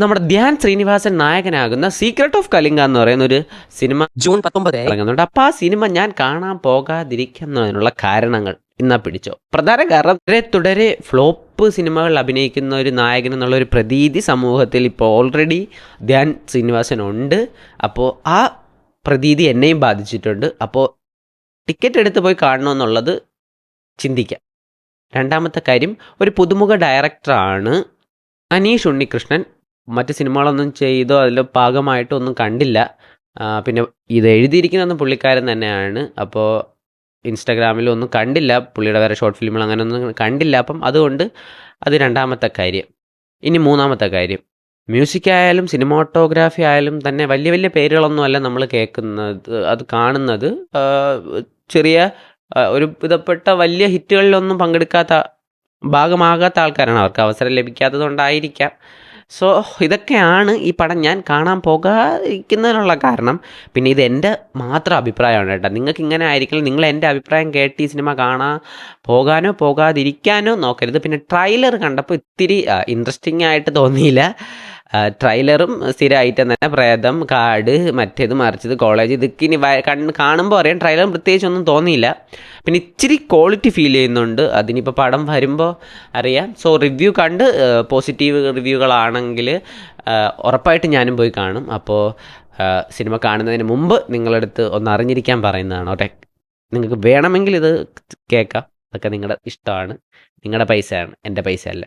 നമ്മുടെ ധ്യാൻ ശ്രീനിവാസൻ നായകനാകുന്ന secret of Kalinga എന്ന് പറയുന്ന ഒരു സിനിമ ജൂൺ 19 ഇറങ്ങുന്നുണ്ട്. അപ്പോൾ ആ സിനിമ ഞാൻ കാണാൻ പോകാതിരിക്കുന്നതിനുള്ള കാരണങ്ങൾ ഇന്നാ പിടിച്ചോ. പ്രധാന കാരണം തുടരെ ഫ്ലോപ്പ് സിനിമകൾ അഭിനയിക്കുന്ന ഒരു നായകൻ എന്നുള്ള ഒരു പ്രതീതി സമൂഹത്തിൽ ഇപ്പോൾ ഓൾറെഡി ധ്യാൻ ശ്രീനിവാസൻ ഉണ്ട്. അപ്പോൾ ആ പ്രതീതി എന്നെയും ബാധിച്ചിട്ടുണ്ട്. അപ്പോൾ ടിക്കറ്റ് എടുത്ത് പോയി കാണണമെന്നുള്ളത് ചിന്തിക്കാം. രണ്ടാമത്തെ കാര്യം, ഒരു പുതുമുഖ ഡയറക്ടറാണ് അനീഷ് ഉണ്ണികൃഷ്ണൻ. മറ്റ് സിനിമകളൊന്നും ചെയ്തോ അതിൽ ഭാഗമായിട്ടോ ഒന്നും കണ്ടില്ല. പിന്നെ ഇത് എഴുതിയിരിക്കുന്നതൊന്നും പുള്ളിക്കാരൻ തന്നെയാണ്. അപ്പോൾ ഇൻസ്റ്റാഗ്രാമിലും ഒന്നും കണ്ടില്ല, പുള്ളിയുടെ വേറെ ഷോർട്ട് ഫിലിമുകൾ അങ്ങനെയൊന്നും കണ്ടില്ല. അപ്പം അതുകൊണ്ട് അത് രണ്ടാമത്തെ കാര്യം. ഇനി മൂന്നാമത്തെ കാര്യം, മ്യൂസിക് ആയാലും സിനിമാറ്റോഗ്രാഫി ആയാലും തന്നെ വലിയ വലിയ പേരുകളൊന്നുമല്ല നമ്മൾ കേൾക്കുന്നത്, അത് കാണുന്നത്. ചെറിയ ഒരു വിധപ്പെട്ട വലിയ ഹിറ്റുകളിലൊന്നും പങ്കെടുക്കാത്ത ഭാഗമാകാത്ത ആൾക്കാരാണ്. അവർക്ക് അവസരം ലഭിക്കാത്തത് കൊണ്ടായിരിക്കാം. സോ ഇതൊക്കെയാണ് ഈ പടം ഞാൻ കാണാൻ പോകാതിരിക്കുന്നതിനുള്ള കാരണം. പിന്നെ ഇത് എൻ്റെ മാത്രം അഭിപ്രായമാണ് കേട്ടോ. നിങ്ങൾക്ക് ഇങ്ങനെ ആയിരിക്കില്ല. നിങ്ങൾ എൻ്റെ അഭിപ്രായം കേട്ട് ഈ സിനിമ കാണാൻ പോകാനോ പോകാതിരിക്കാനോ നോക്കരുത്. പിന്നെ ട്രailer കണ്ടപ്പോൾ ഇത്തിരി ഇൻട്രസ്റ്റിംഗ് ആയിട്ട് തോന്നിയില്ല. ട്രailerും സ്ഥിരമായിട്ട് തന്നെ പ്രേതം, കാട്, മറ്റേത് മറിച്ചത്, കോളേജ്, ഇതൊക്കെ ഇനി കാണുമ്പോൾ അറിയാം. ട്രailerും പ്രത്യേകിച്ചൊന്നും തോന്നിയില്ല. പിന്നെ ഇച്ചിരി ക്വാളിറ്റി ഫീൽ ചെയ്യുന്നുണ്ട്. അതിനിപ്പോൾ പടം വരുമ്പോൾ അറിയാം. സോ റിവ്യൂ കണ്ട് പോസിറ്റീവ് റിവ്യൂകളാണെങ്കിൽ ഉറപ്പായിട്ട് ഞാനും പോയി കാണും. അപ്പോൾ സിനിമ കാണുന്നതിന് മുമ്പ് നിങ്ങളടുത്ത് ഒന്ന് അറിഞ്ഞിരിക്കാൻ പറയുന്നതാണ്. ഓട്ടെ, നിങ്ങൾക്ക് വേണമെങ്കിൽ ഇത് കേൾക്കാം. അതൊക്കെ നിങ്ങളുടെ ഇഷ്ടമാണ്, നിങ്ങളുടെ പൈസയാണ്, എൻ്റെ പൈസ അല്ല.